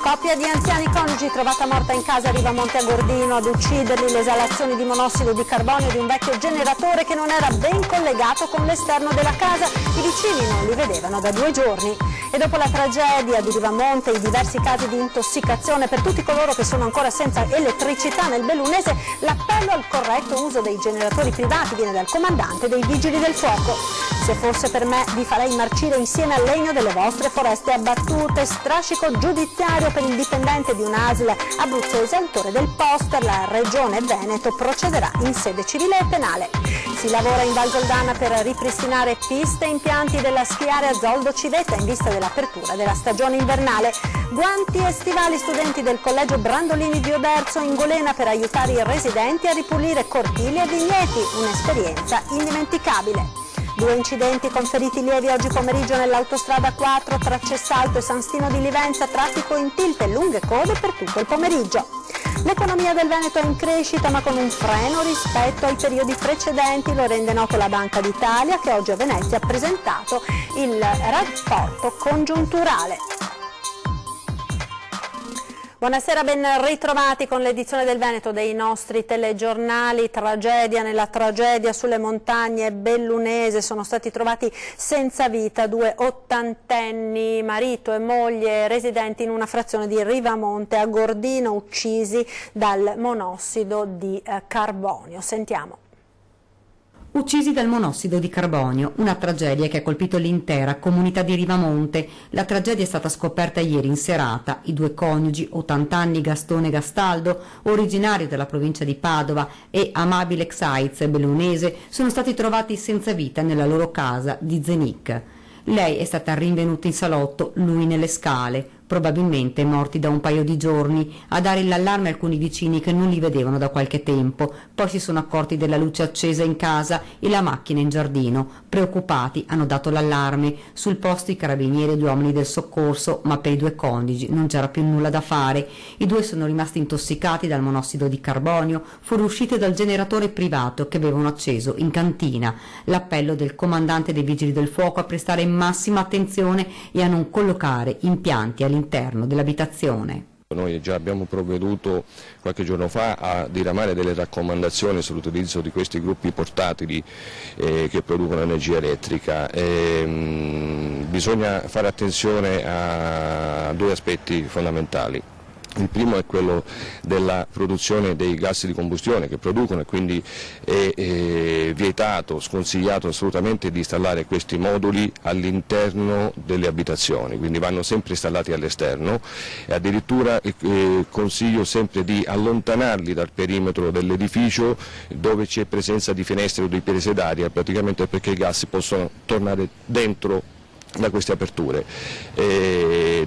Coppia di anziani coniugi trovata morta in casa a Rivamonte a Gordino. Ad ucciderli le esalazioni di monossido di carbonio di un vecchio generatore che non era ben collegato con l'esterno della casa. I vicini non li vedevano da 2 giorni. E dopo la tragedia di Rivamonte e i diversi casi di intossicazione per tutti coloro che sono ancora senza elettricità nel bellunese, l'appello al corretto uso dei generatori privati viene dal comandante dei Vigili del Fuoco. Se fosse per me vi farei marcire insieme al legno delle vostre foreste abbattute. Strascico giudiziario per il dipendente di un ASL abruzzese, autore del poster. La Regione Veneto procederà in sede civile e penale. Si lavora in Val Soldana per ripristinare piste e impianti della schiarea Zoldo Civetta in vista dell'apertura della stagione invernale. Guanti e stivali studenti del collegio Brandolini di Oderzo in Golena per aiutare i residenti a ripulire cortili e vigneti, un'esperienza indimenticabile. 2 incidenti con feriti lievi oggi pomeriggio nell'autostrada 4 tra Cessalto e San Stino di Livenza, traffico in tilt e lunghe code per tutto il pomeriggio. L'economia del Veneto è in crescita ma con un freno rispetto ai periodi precedenti, lo rende noto la Banca d'Italia che oggi a Venezia ha presentato il rapporto congiunturale. Buonasera, ben ritrovati con l'edizione del Veneto dei nostri telegiornali. Tragedia nella tragedia sulle montagne bellunese, sono stati trovati senza vita 2 ottantenni, marito e moglie residenti in una frazione di Rivamonte a Gordino, uccisi dal monossido di carbonio. Sentiamo. Uccisi dal monossido di carbonio, una tragedia che ha colpito l'intera comunità di Rivamonte. La tragedia è stata scoperta ieri in serata. I 2 coniugi, 80 anni, Gastone Gastaldo, originario della provincia di Padova, e Amabile Xaiz, bellunese, sono stati trovati senza vita nella loro casa di Zenic. Lei è stata rinvenuta in salotto, lui nelle scale, probabilmente morti da un paio di giorni. A dare l'allarme alcuni vicini che non li vedevano da qualche tempo, poi si sono accorti della luce accesa in casa e la macchina in giardino. Preoccupati hanno dato l'allarme. Sul posto i carabinieri e 2 uomini del soccorso, ma per i 2 coniugi non c'era più nulla da fare. I 2 sono rimasti intossicati dal monossido di carbonio, fuoriusciti dal generatore privato che avevano acceso in cantina. L'appello del comandante dei Vigili del Fuoco a prestare massima attenzione e a non collocare impianti all'interno dell'abitazione. Noi già abbiamo provveduto qualche giorno fa a diramare delle raccomandazioni sull'utilizzo di questi gruppi portatili che producono energia elettrica. Bisogna fare attenzione a 2 aspetti fondamentali. Il primo è quello della produzione dei gas di combustione che producono, e quindi è vietato, sconsigliato assolutamente di installare questi moduli all'interno delle abitazioni, quindi vanno sempre installati all'esterno, e addirittura consiglio sempre di allontanarli dal perimetro dell'edificio dove c'è presenza di finestre o di prese d'aria, praticamente perché i gas possono tornare dentro da queste aperture.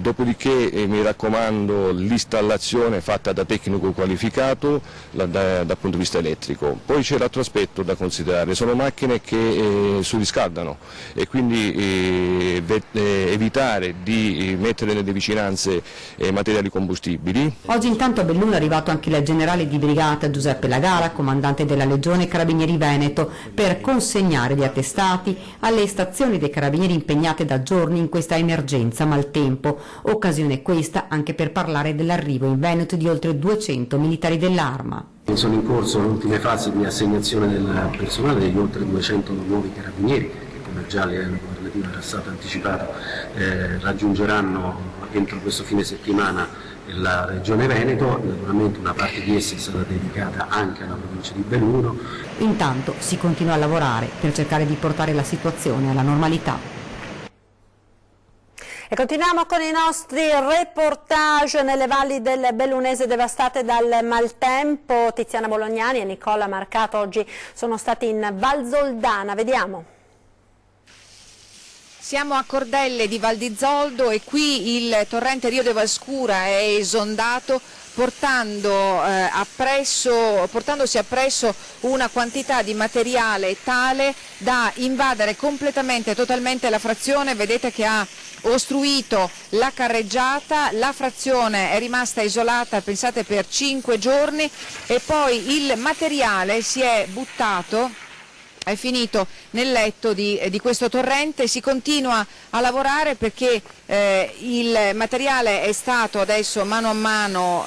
Dopodiché mi raccomando l'installazione fatta da tecnico qualificato dal punto di vista elettrico. Poi c'è l'altro aspetto da considerare, sono macchine che surriscaldano e quindi evitare di mettere nelle vicinanze materiali combustibili. Oggi intanto a Belluno è arrivato anche il generale di brigata Giuseppe Lagara, comandante della Legione Carabinieri Veneto, per consegnare gli attestati alle stazioni dei carabinieri impegnate da giorni in questa emergenza maltempo, occasione questa anche per parlare dell'arrivo in Veneto di oltre 200 militari dell'Arma. Sono in corso le ultime fasi di assegnazione del personale degli oltre 200 nuovi carabinieri che, come già a livello governativo era stato anticipato, raggiungeranno entro questo fine settimana la Regione Veneto. Naturalmente una parte di essi è stata dedicata anche alla provincia di Belluno. Intanto si continua a lavorare per cercare di portare la situazione alla normalità. E continuiamo con i nostri reportage nelle valli del Bellunese devastate dal maltempo. Tiziana Bolognani e Nicola Marcato oggi sono stati in Val Soldana, vediamo. Siamo a Cordelle di Val di Zoldo e qui il torrente Rio de Valscura è esondato portandosi appresso una quantità di materiale tale da invadere completamente e totalmente la frazione. Vedete che ha ostruito la carreggiata, la frazione è rimasta isolata, pensate, per 5 giorni, e poi il materiale si è buttato hai finito nel letto di questo torrente. Si continua a lavorare perché il materiale è stato adesso mano a mano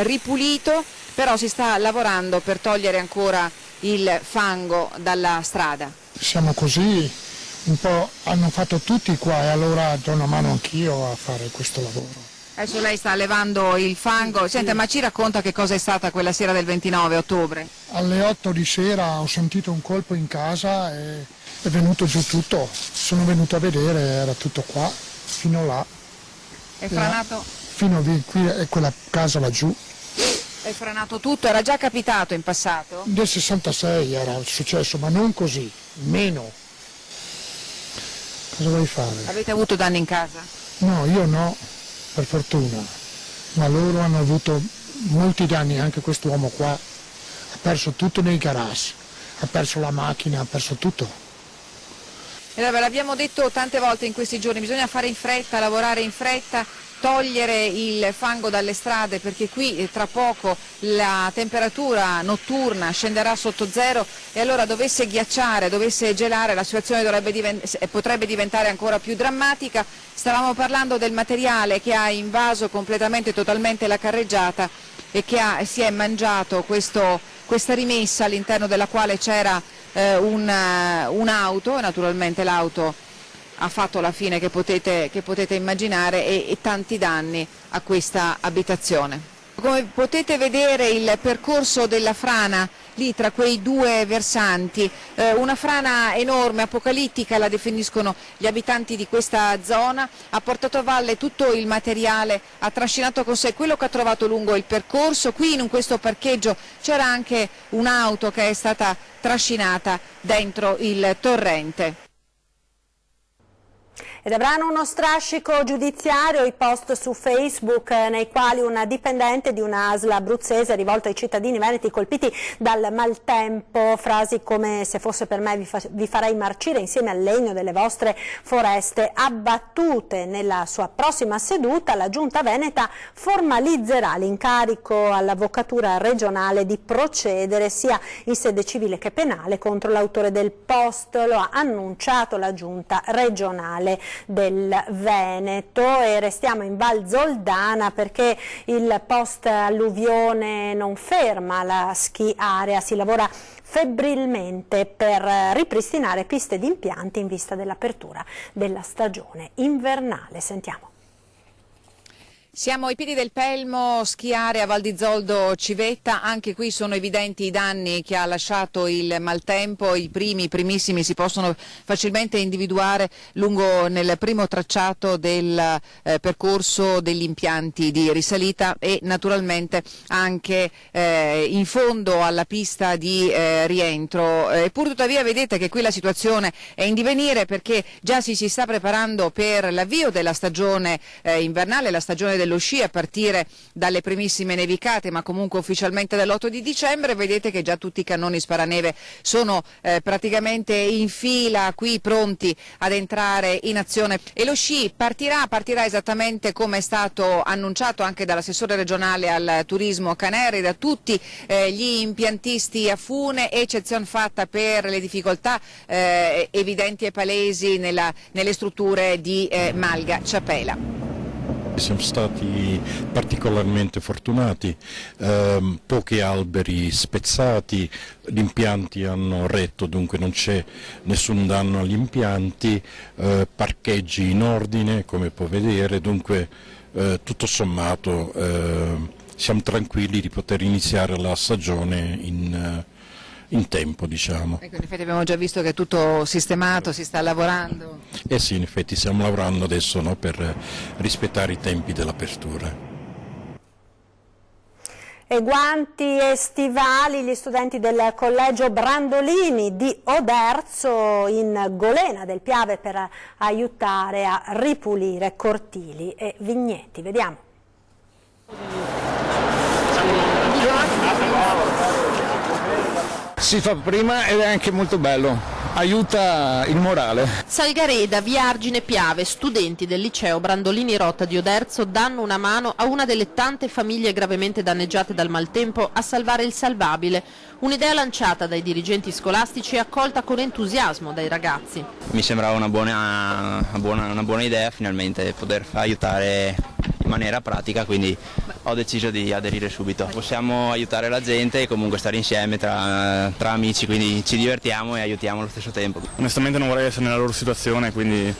ripulito, però si sta lavorando per togliere ancora il fango dalla strada. Siamo così, un po' hanno fatto tutti qua e allora do una mano anch'io a fare questo lavoro. Adesso lei sta levando il fango. Senta, ma ci racconta che cosa è stata quella sera del 29 ottobre? Alle 8 di sera ho sentito un colpo in casa e è venuto giù tutto. Sono venuto a vedere, era tutto qua, fino là. È franato? Fino lì, qui è quella casa laggiù. È franato tutto, era già capitato in passato? Nel 66 era successo, ma non così, meno. Cosa vuoi fare? Avete avuto danni in casa? No, io no. Per fortuna, ma loro hanno avuto molti danni, anche quest'uomo qua ha perso tutto nei garage, ha perso la macchina, ha perso tutto. E allora, l'abbiamo detto tante volte in questi giorni, bisogna fare in fretta, lavorare in fretta, togliere il fango dalle strade, perché qui tra poco la temperatura notturna scenderà sotto zero e allora dovesse ghiacciare, dovesse gelare, la situazione potrebbe diventare ancora più drammatica. Stavamo parlando del materiale che ha invaso completamente e totalmente la carreggiata e che si è mangiato questa rimessa all'interno della quale c'era un'auto, naturalmente l'auto ha fatto la fine che potete immaginare e tanti danni a questa abitazione. Come potete vedere il percorso della frana lì tra quei due versanti, una frana enorme, apocalittica la definiscono gli abitanti di questa zona, ha portato a valle tutto il materiale, ha trascinato con sé quello che ha trovato lungo il percorso. Qui in questo parcheggio c'era anche un'auto che è stata trascinata dentro il torrente. Ed avranno uno strascico giudiziario i post su Facebook nei quali una dipendente di una ASL abruzzese ha rivolto ai cittadini veneti colpiti dal maltempo frasi come "se fosse per me vi farei marcire insieme al legno delle vostre foreste", abbattute. Nella sua prossima seduta la Giunta veneta formalizzerà l'incarico all'Avvocatura regionale di procedere sia in sede civile che penale contro l'autore del post, lo ha annunciato la Giunta regionale del Veneto. E restiamo in Val Zoldana perché il post alluvione non ferma la ski area, si lavora febbrilmente per ripristinare piste di impianti in vista dell'apertura della stagione invernale. Sentiamo. Siamo ai piedi del Pelmo, ski area Val di Zoldo Civetta, anche qui sono evidenti i danni che ha lasciato il maltempo, i primissimi si possono facilmente individuare nel primo tracciato del percorso degli impianti di risalita e naturalmente anche in fondo alla pista di rientro. Pur tuttavia vedete che qui la situazione è in divenire perché già si sta preparando per l'avvio della stagione invernale, la stagione dello sci a partire dalle primissime nevicate, ma comunque ufficialmente dall'8 di dicembre. Vedete che già tutti i cannoni sparaneve sono praticamente in fila qui pronti ad entrare in azione e lo sci partirà esattamente come è stato annunciato anche dall'assessore regionale al turismo Caneri, da tutti gli impiantisti a fune, eccezione fatta per le difficoltà evidenti e palesi nelle strutture di Malga Ciapela. Siamo stati particolarmente fortunati, pochi alberi spezzati, gli impianti hanno retto, dunque non c'è nessun danno agli impianti, parcheggi in ordine come può vedere, dunque tutto sommato siamo tranquilli di poter iniziare la stagione in tempo, diciamo. Ecco, in effetti abbiamo già visto che è tutto sistemato, si sta lavorando. Eh sì, in effetti stiamo lavorando adesso, no, per rispettare i tempi dell'apertura. E guanti estivali gli studenti del collegio Brandolini di Oderzo in Golena del Piave per aiutare a ripulire cortili e vigneti. Vediamo. Si fa prima ed è anche molto bello, aiuta il morale. Salgareda, Via Argine Piave, studenti del liceo Brandolini Rota di Oderzo danno una mano a una delle tante famiglie gravemente danneggiate dal maltempo a salvare il salvabile. Un'idea lanciata dai dirigenti scolastici e accolta con entusiasmo dai ragazzi. Mi sembrava una buona idea finalmente poter aiutare in maniera pratica, quindi ho deciso di aderire subito. Possiamo aiutare la gente e comunque stare insieme tra amici, quindi ci divertiamo e aiutiamo allo stesso tempo. Onestamente non vorrei essere nella loro situazione, quindi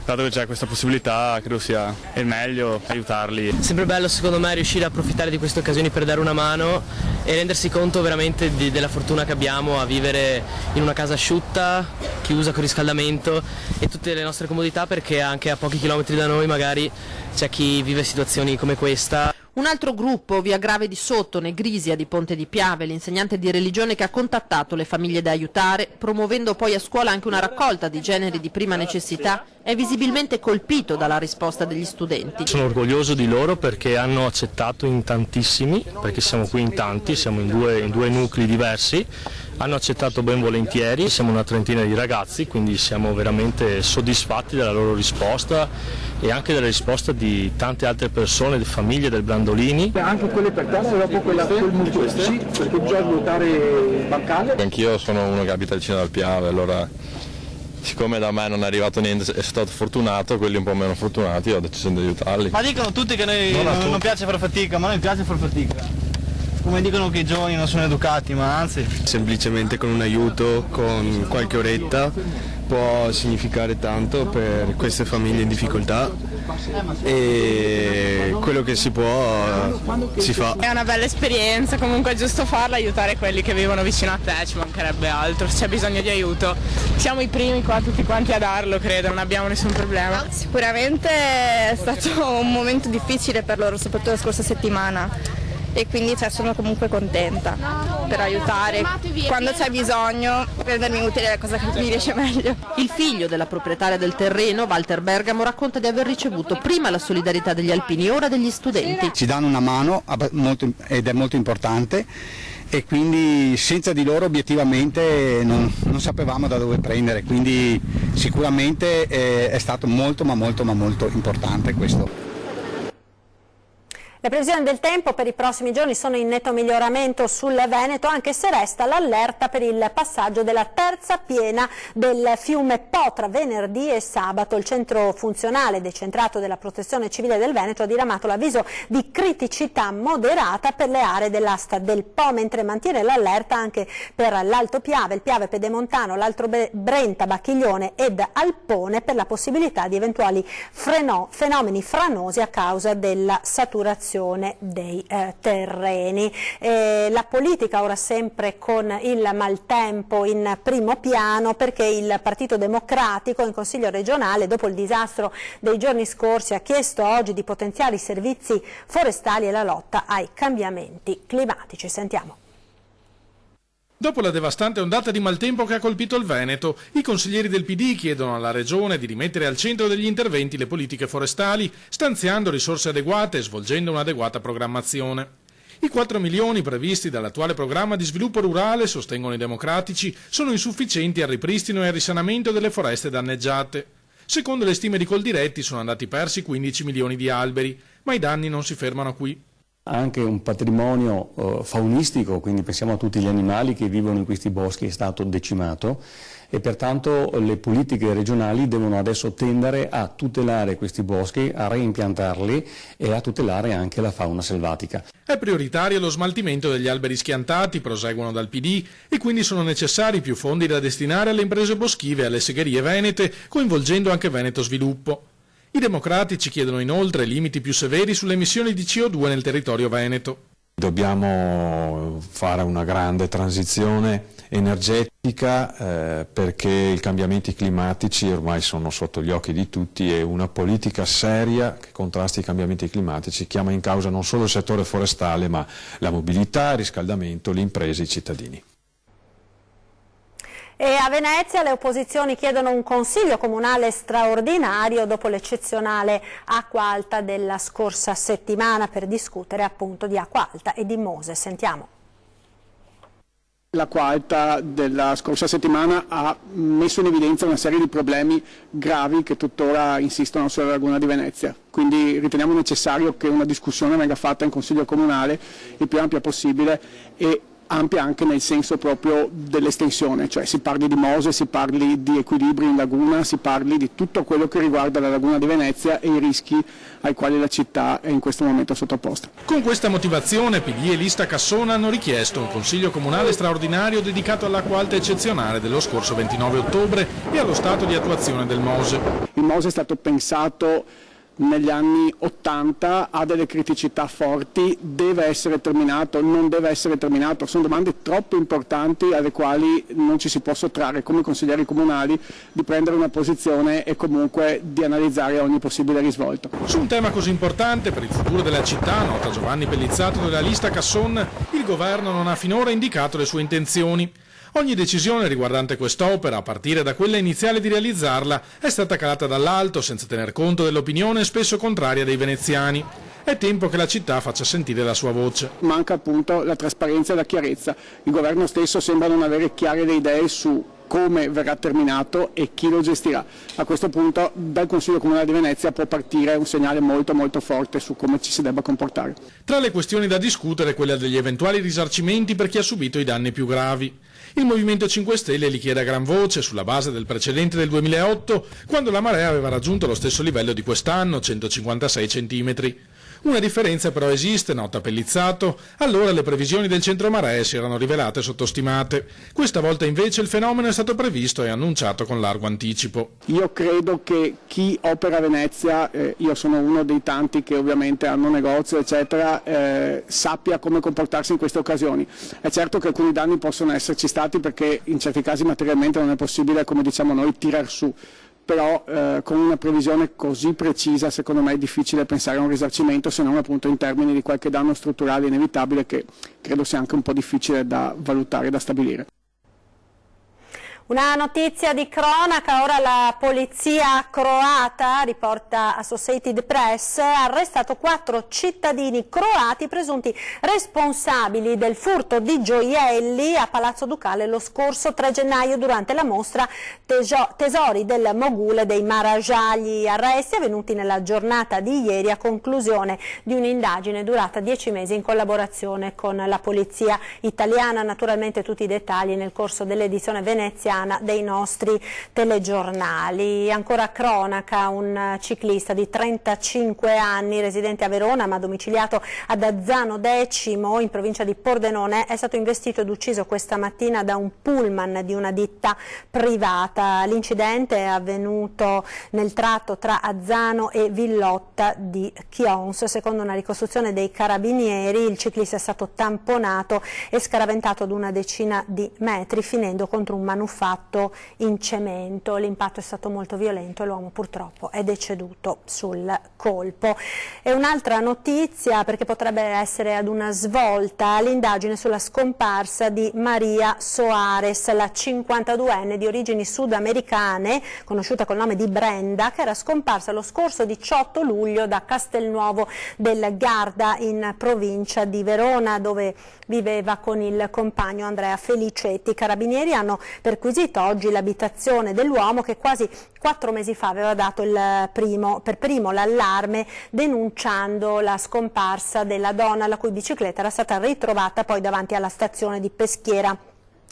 dato che c'è questa possibilità credo sia il meglio aiutarli. Sempre bello secondo me riuscire a approfittare di queste occasioni per dare una mano e rendersi conto veramente della fortuna che abbiamo a vivere in una casa asciutta, chiusa con riscaldamento e tutte le nostre comodità, perché anche a pochi chilometri da noi magari c'è chi vive situazioni come questa. Un altro gruppo, Via Grave di Sotto, Negrisia di Ponte di Piave, l'insegnante di religione che ha contattato le famiglie da aiutare, promuovendo poi a scuola anche una raccolta di generi di prima necessità, è visibilmente colpito dalla risposta degli studenti. Sono orgoglioso di loro perché hanno accettato in tantissimi, perché siamo qui in tanti, siamo in due nuclei diversi, hanno accettato ben volentieri, siamo una trentina di ragazzi, quindi siamo veramente soddisfatti della loro risposta e anche della risposta di tante altre persone, di famiglie del Brandolini. Anche quelle per terra, dopo quel multiplo, sì, perché già nuotare bancale. Anch'io sono uno che abita vicino al Piave, allora siccome da me non è arrivato niente e sono stato fortunato, quelli un po' meno fortunati ho deciso di aiutarli. Ma dicono tutti che noi non piace far fatica, ma a noi piace far fatica. Come dicono che i giovani non sono educati, ma anzi. Semplicemente con un aiuto, con qualche oretta, può significare tanto per queste famiglie in difficoltà e quello che si può si fa. È una bella esperienza, comunque è giusto farla, aiutare quelli che vivono vicino a te, ci mancherebbe altro, se c'è bisogno di aiuto. Siamo i primi qua tutti quanti a darlo, credo, non abbiamo nessun problema. Sicuramente è stato un momento difficile per loro, soprattutto la scorsa settimana. E quindi sono comunque contenta per aiutare quando c'è bisogno, rendermi utile è la cosa che mi riesce meglio. Il figlio della proprietaria del terreno, Walter Bergamo, racconta di aver ricevuto prima la solidarietà degli alpini, ora degli studenti. Ci danno una mano ed è molto importante e quindi senza di loro obiettivamente non sapevamo da dove prendere, quindi sicuramente è stato molto importante questo. Le previsioni del tempo per i prossimi giorni sono in netto miglioramento sul Veneto, anche se resta l'allerta per il passaggio della terza piena del fiume Po tra venerdì e sabato. Il centro funzionale decentrato della Protezione Civile del Veneto ha diramato l'avviso di criticità moderata per le aree dell'asta del Po, mentre mantiene l'allerta anche per l'Alto Piave, il Piave Pedemontano, l'Alto Brenta, Bacchiglione ed Alpone per la possibilità di eventuali fenomeni franosi a causa della saturazione dei terreni. La politica ora sempre con il maltempo in primo piano, perché il Partito Democratico in Consiglio regionale, dopo il disastro dei giorni scorsi, ha chiesto oggi di potenziare i servizi forestali e la lotta ai cambiamenti climatici. Sentiamo. Dopo la devastante ondata di maltempo che ha colpito il Veneto, i consiglieri del PD chiedono alla Regione di rimettere al centro degli interventi le politiche forestali, stanziando risorse adeguate e svolgendo un'adeguata programmazione. I 4 milioni previsti dall'attuale programma di sviluppo rurale, sostengono i democratici, sono insufficienti al ripristino e al risanamento delle foreste danneggiate. Secondo le stime di Coldiretti sono andati persi 15 milioni di alberi, ma i danni non si fermano qui. Anche un patrimonio faunistico, quindi pensiamo a tutti gli animali che vivono in questi boschi, è stato decimato e pertanto le politiche regionali devono adesso tendere a tutelare questi boschi, a reimpiantarli e a tutelare anche la fauna selvatica. È prioritario lo smaltimento degli alberi schiantati, proseguono dal PD, e quindi sono necessari più fondi da destinare alle imprese boschive e alle segherie venete, coinvolgendo anche Veneto Sviluppo. I democratici chiedono inoltre limiti più severi sulle emissioni di CO2 nel territorio veneto. Dobbiamo fare una grande transizione energetica perché i cambiamenti climatici ormai sono sotto gli occhi di tutti e una politica seria che contrasti i cambiamenti climatici chiama in causa non solo il settore forestale ma la mobilità, il riscaldamento, le imprese e i cittadini. E a Venezia le opposizioni chiedono un consiglio comunale straordinario dopo l'eccezionale acqua alta della scorsa settimana per discutere appunto di acqua alta e di Mose. Sentiamo. L'acqua alta della scorsa settimana ha messo in evidenza una serie di problemi gravi che tuttora insistono sulla laguna di Venezia, quindi riteniamo necessario che una discussione venga fatta in Consiglio Comunale il più ampia possibile e ampia anche nel senso proprio dell'estensione, cioè si parli di mose, si parli di equilibri in laguna, si parli di tutto quello che riguarda la laguna di Venezia e i rischi ai quali la città è in questo momento sottoposta. Con questa motivazione PD e Lista Cassona hanno richiesto un Consiglio Comunale straordinario dedicato all'acqua alta eccezionale dello scorso 29 ottobre e allo stato di attuazione del MOSE. Il MOSE è stato pensato negli anni 80, ha delle criticità forti, deve essere terminato, non deve essere terminato, sono domande troppo importanti alle quali non ci si può sottrarre come consiglieri comunali di prendere una posizione e comunque di analizzare ogni possibile risvolto. Su un tema così importante per il futuro della città, nota Giovanni Pellizzato della Lista Casson, il governo non ha finora indicato le sue intenzioni. Ogni decisione riguardante quest'opera, a partire da quella iniziale di realizzarla, è stata calata dall'alto senza tener conto dell'opinione spesso contraria dei veneziani. È tempo che la città faccia sentire la sua voce. Manca appunto la trasparenza e la chiarezza. Il governo stesso sembra non avere chiare le idee su come verrà terminato e chi lo gestirà. A questo punto dal Consiglio Comunale di Venezia può partire un segnale molto forte su come ci si debba comportare. Tra le questioni da discutere quella degli eventuali risarcimenti per chi ha subito i danni più gravi. Il Movimento 5 Stelle li chiede a gran voce sulla base del precedente del 2008, quando la marea aveva raggiunto lo stesso livello di quest'anno, 156 centimetri. Una differenza però esiste, nota Pellizzato, allora le previsioni del centro maree si erano rivelate sottostimate. Questa volta invece il fenomeno è stato previsto e annunciato con largo anticipo. Io credo che chi opera a Venezia, io sono uno dei tanti che ovviamente hanno negozio eccetera, sappia come comportarsi in queste occasioni. È certo che alcuni danni possono esserci stati perché in certi casi materialmente non è possibile, come diciamo noi, tirar su. Però con una previsione così precisa secondo me è difficile pensare a un risarcimento, se non appunto in termini di qualche danno strutturale inevitabile che credo sia anche un po' difficile da valutare e da stabilire. Una notizia di cronaca, ora la polizia croata, riporta Associated Press, ha arrestato 4 cittadini croati presunti responsabili del furto di gioielli a Palazzo Ducale lo scorso 3 gennaio durante la mostra Tesori del Mogule dei Maharaja. Gli arresti avvenuti nella giornata di ieri a conclusione di un'indagine durata 10 mesi in collaborazione con la polizia italiana. Naturalmente tutti i dettagli nel corso dell'edizione veneziana dei nostri telegiornali. Ancora cronaca, un ciclista di 35 anni residente a Verona ma domiciliato ad Azzano Decimo in provincia di Pordenone è stato investito ed ucciso questa mattina da un pullman di una ditta privata. L'incidente è avvenuto nel tratto tra Azzano e Villotta di Chions. Secondo una ricostruzione dei carabinieri il ciclista è stato tamponato e scaraventato ad una decina di metri finendo contro un manufatto in cemento. L'impatto è stato molto violento e l'uomo purtroppo è deceduto sul colpo. E un'altra notizia, perché potrebbe essere ad una svolta, l'indagine sulla scomparsa di Maria Soares, la 52enne di origini sudamericane, conosciuta col nome di Brenda, che era scomparsa lo scorso 18 luglio da Castelnuovo del Garda in provincia di Verona, dove viveva con il compagno Andrea Felicetti. I carabinieri hanno perquisito oggi l'abitazione dell'uomo che quasi 4 mesi fa aveva dato per primo l'allarme denunciando la scomparsa della donna la cui bicicletta era stata ritrovata poi davanti alla stazione di Peschiera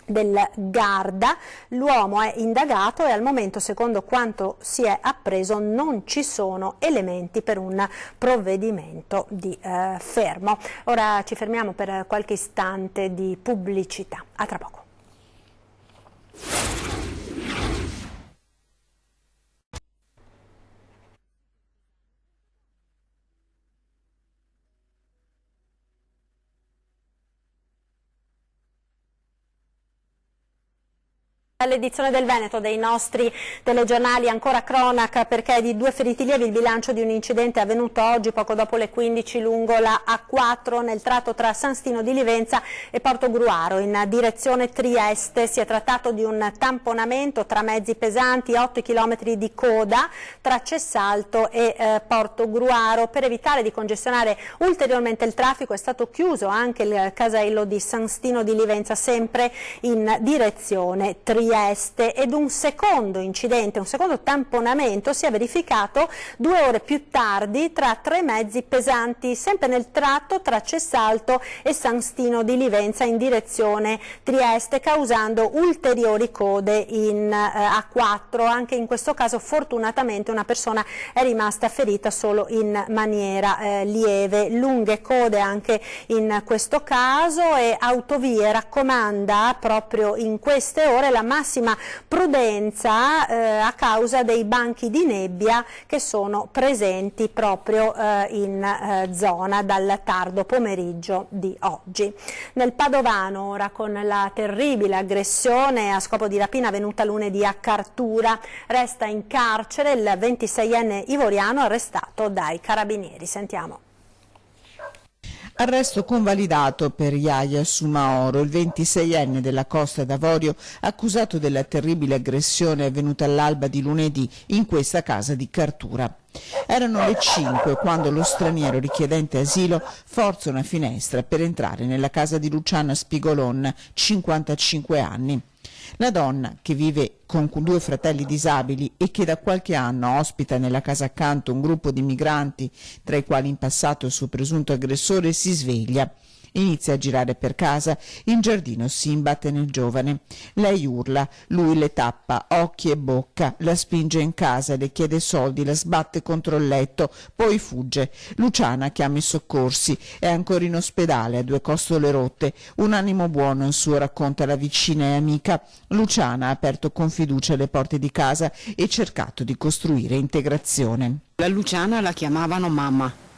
del Garda. L'uomo è indagato e al momento, secondo quanto si è appreso, non ci sono elementi per un provvedimento di fermo. Ora ci fermiamo per qualche istante di pubblicità. A tra poco. L'edizione del Veneto dei nostri telegiornali, ancora cronaca perché di 2 feriti lievi il bilancio di un incidente avvenuto oggi poco dopo le 15 lungo la A4 nel tratto tra San Stino di Livenza e Portogruaro in direzione Trieste. Si è trattato di un tamponamento tra mezzi pesanti, 8 km di coda tra Cessalto e Portogruaro. Per evitare di congestionare ulteriormente il traffico è stato chiuso anche il casello di San Stino di Livenza, sempre in direzione Trieste. Ed un secondo incidente, un secondo tamponamento si è verificato 2 ore più tardi tra 3 mezzi pesanti, sempre nel tratto tra Cessalto e San Stino di Livenza in direzione Trieste, causando ulteriori code in A4. Anche in questo caso fortunatamente una persona è rimasta ferita solo in maniera lieve. Lunghe code anche in questo caso e Autovie raccomanda proprio in queste ore la massima prudenza a causa dei banchi di nebbia che sono presenti proprio in zona dal tardo pomeriggio di oggi. Nel Padovano ora con la terribile aggressione a scopo di rapina avvenuta lunedì a Cartura, resta in carcere il 26enne ivoriano arrestato dai carabinieri. Sentiamo. Arresto convalidato per Yaya Sumaoro, il 26enne della Costa d'Avorio, accusato della terribile aggressione avvenuta all'alba di lunedì in questa casa di Cartura. Erano le 5 quando lo straniero richiedente asilo forza una finestra per entrare nella casa di Luciana Spigolon, 55 anni. La donna, che vive con 2 fratelli disabili e che da qualche anno ospita nella casa accanto un gruppo di migranti, tra i quali in passato il suo presunto aggressore, si sveglia. Inizia a girare per casa, in giardino si imbatte nel giovane. Lei urla, lui le tappa occhi e bocca, la spinge in casa, le chiede soldi, la sbatte contro il letto, poi fugge. Luciana chiama i soccorsi, è ancora in ospedale, ha 2 costole rotte. Un animo buono il suo, racconta la vicina e amica. Luciana ha aperto con fiducia le porte di casa e cercato di costruire integrazione. La Luciana la chiamavano mamma,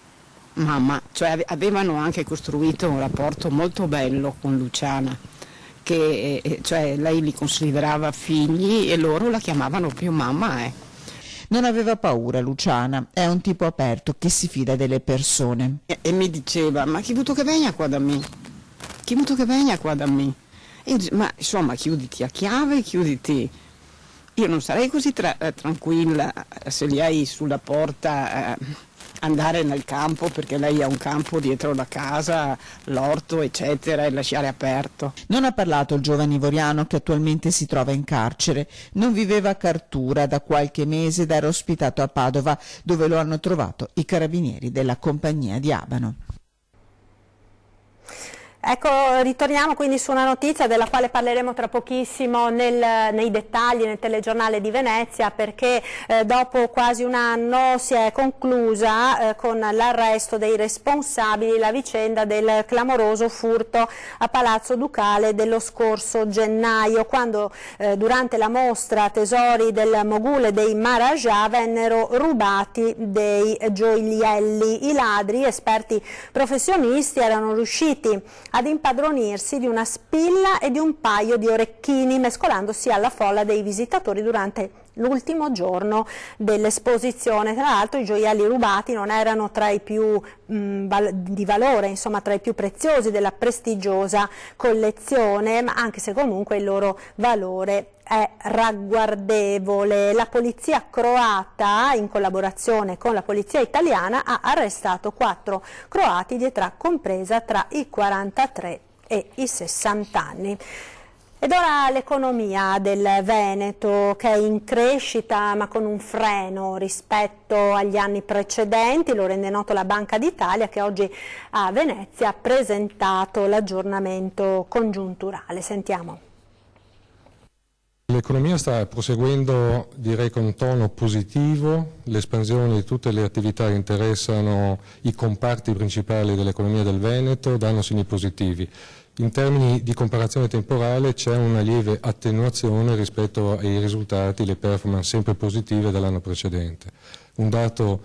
cioè avevano anche costruito un rapporto molto bello con Luciana, che cioè lei li considerava figli e loro la chiamavano più mamma. Non aveva paura Luciana, è un tipo aperto che si fida delle persone. E mi diceva, ma chi vuto che venga qua da me? Chi vuto che venga qua da me? E io, ma insomma chiuditi a chiave, chiuditi. Io non sarei così tranquilla se li hai sulla porta andare nel campo, perché lei ha un campo dietro la casa, l'orto eccetera, e lasciare aperto. Non ha parlato il giovane ivoriano che attualmente si trova in carcere. Non viveva a Cartura da qualche mese ed era ospitato a Padova, dove lo hanno trovato i carabinieri della compagnia di Abano. Ecco, ritorniamo quindi su una notizia della quale parleremo tra pochissimo nei dettagli nel telegiornale di Venezia, perché dopo quasi un anno si è conclusa con l'arresto dei responsabili la vicenda del clamoroso furto a Palazzo Ducale dello scorso gennaio, quando durante la mostra Tesori del Mogule dei Maharaja vennero rubati dei gioielli. I ladri, esperti professionisti, erano riusciti ad impadronirsi di una spilla e di un paio di orecchini, mescolandosi alla folla dei visitatori durante l'ultimo giorno dell'esposizione. Tra l'altro i gioielli rubati non erano tra i più di valore, insomma tra i più preziosi della prestigiosa collezione, ma anche se comunque il loro valore è ragguardevole. La polizia croata, in collaborazione con la polizia italiana, ha arrestato 4 croati di età compresa tra i 43 e i 60 anni. Ed ora l'economia del Veneto, che è in crescita ma con un freno rispetto agli anni precedenti, lo rende noto la Banca d'Italia, che oggi a Venezia ha presentato l'aggiornamento congiunturale. Sentiamo. L'economia sta proseguendo, direi, con un tono positivo. L'espansione di tutte le attività che interessano i comparti principali dell'economia del Veneto danno segni positivi. In termini di comparazione temporale c'è una lieve attenuazione rispetto ai risultati, le performance sempre positive dell'anno precedente. Un dato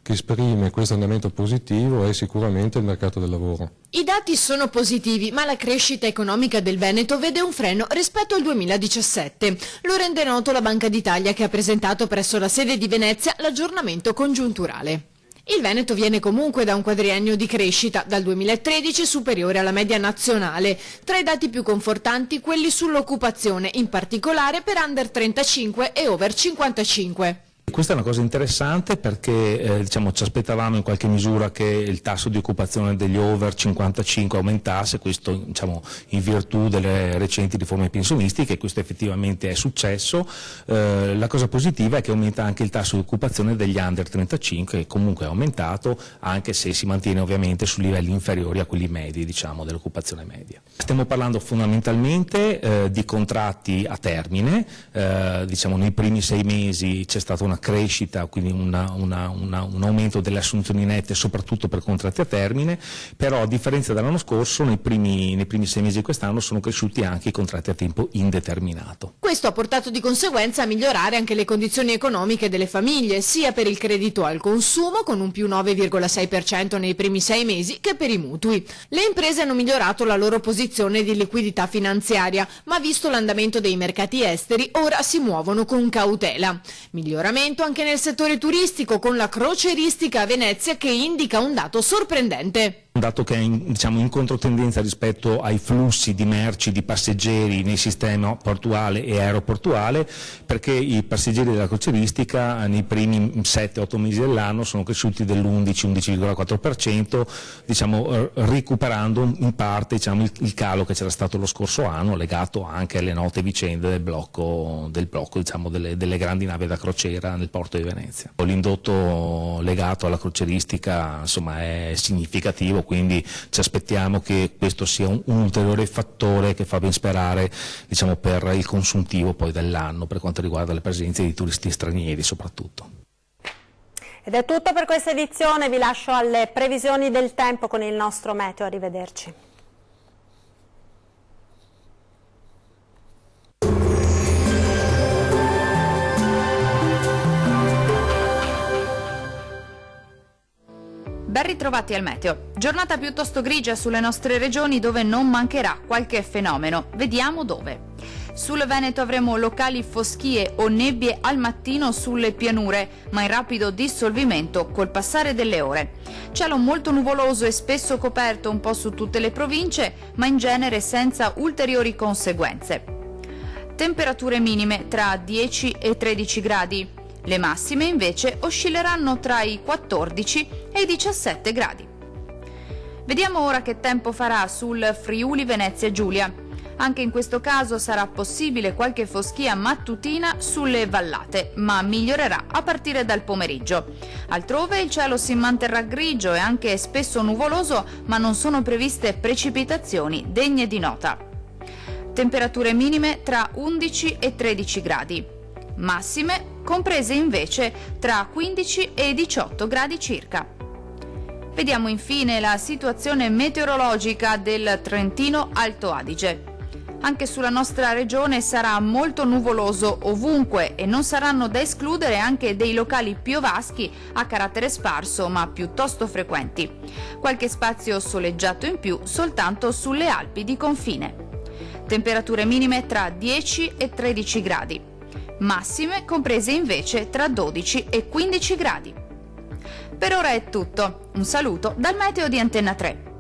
che esprime questo andamento positivo è sicuramente il mercato del lavoro. I dati sono positivi, ma la crescita economica del Veneto vede un freno rispetto al 2017. Lo rende noto la Banca d'Italia, che ha presentato presso la sede di Venezia l'aggiornamento congiunturale. Il Veneto viene comunque da un quadriennio di crescita, dal 2013 superiore alla media nazionale. Tra i dati più confortanti quelli sull'occupazione, in particolare per under 35 e over 55. Questa è una cosa interessante perché ci aspettavamo in qualche misura che il tasso di occupazione degli over 55 aumentasse, questo in virtù delle recenti riforme pensionistiche, e questo effettivamente è successo. La cosa positiva è che aumenta anche il tasso di occupazione degli under 35, che comunque è aumentato, anche se si mantiene ovviamente su livelli inferiori a quelli medi, dell'occupazione media. Stiamo parlando fondamentalmente di contratti a termine, nei primi 6 mesi c'è stata una crescita, quindi un aumento delle assunzioni nette soprattutto per contratti a termine, però a differenza dell'anno scorso nei primi 6 mesi di quest'anno sono cresciuti anche i contratti a tempo indeterminato. Questo ha portato di conseguenza a migliorare anche le condizioni economiche delle famiglie, sia per il credito al consumo con un più 9,6% nei primi 6 mesi che per i mutui. Le imprese hanno migliorato la loro posizione di liquidità finanziaria, ma visto l'andamento dei mercati esteri ora si muovono con cautela. Miglioramento anche nel settore turistico, con la crocieristica a Venezia che indica un dato sorprendente. Un dato che è in controtendenza rispetto ai flussi di merci, di passeggeri nei sistemi portuale e aeroportuale, perché i passeggeri della crocieristica nei primi 7-8 mesi dell'anno sono cresciuti dell'11-11,4%, recuperando in parte il calo che c'era stato lo scorso anno, legato anche alle note vicende del blocco delle grandi navi da crociera nel porto di Venezia. L'indotto legato alla crocieristica è significativo, quindi ci aspettiamo che questo sia un ulteriore fattore che fa ben sperare per il consuntivo poi dell'anno per quanto riguarda le presenze di turisti stranieri soprattutto. Ed è tutto per questa edizione, vi lascio alle previsioni del tempo con il nostro meteo, arrivederci. Ben ritrovati al meteo. Giornata piuttosto grigia sulle nostre regioni, dove non mancherà qualche fenomeno. Vediamo dove. Sul Veneto avremo locali foschie o nebbie al mattino sulle pianure, ma in rapido dissolvimento col passare delle ore. Cielo molto nuvoloso e spesso coperto un po' su tutte le province, ma in genere senza ulteriori conseguenze. Temperature minime tra 10 e 13 gradi. Le massime invece oscilleranno tra i 14 e i 17 gradi. Vediamo ora che tempo farà sul Friuli Venezia Giulia. Anche in questo caso sarà possibile qualche foschia mattutina sulle vallate, ma migliorerà a partire dal pomeriggio. Altrove il cielo si manterrà grigio e anche spesso nuvoloso, ma non sono previste precipitazioni degne di nota. Temperature minime tra 11 e 13 gradi. Massime comprese invece tra 15 e 18 gradi circa. Vediamo infine la situazione meteorologica del Trentino Alto Adige. Anche sulla nostra regione sarà molto nuvoloso ovunque e non saranno da escludere anche dei locali piovaschi a carattere sparso ma piuttosto frequenti. Qualche spazio soleggiato in più soltanto sulle Alpi di confine. Temperature minime tra 10 e 13 gradi. Massime comprese invece tra 12 e 15 gradi. Per ora è tutto. Un saluto dal meteo di Antenna 3.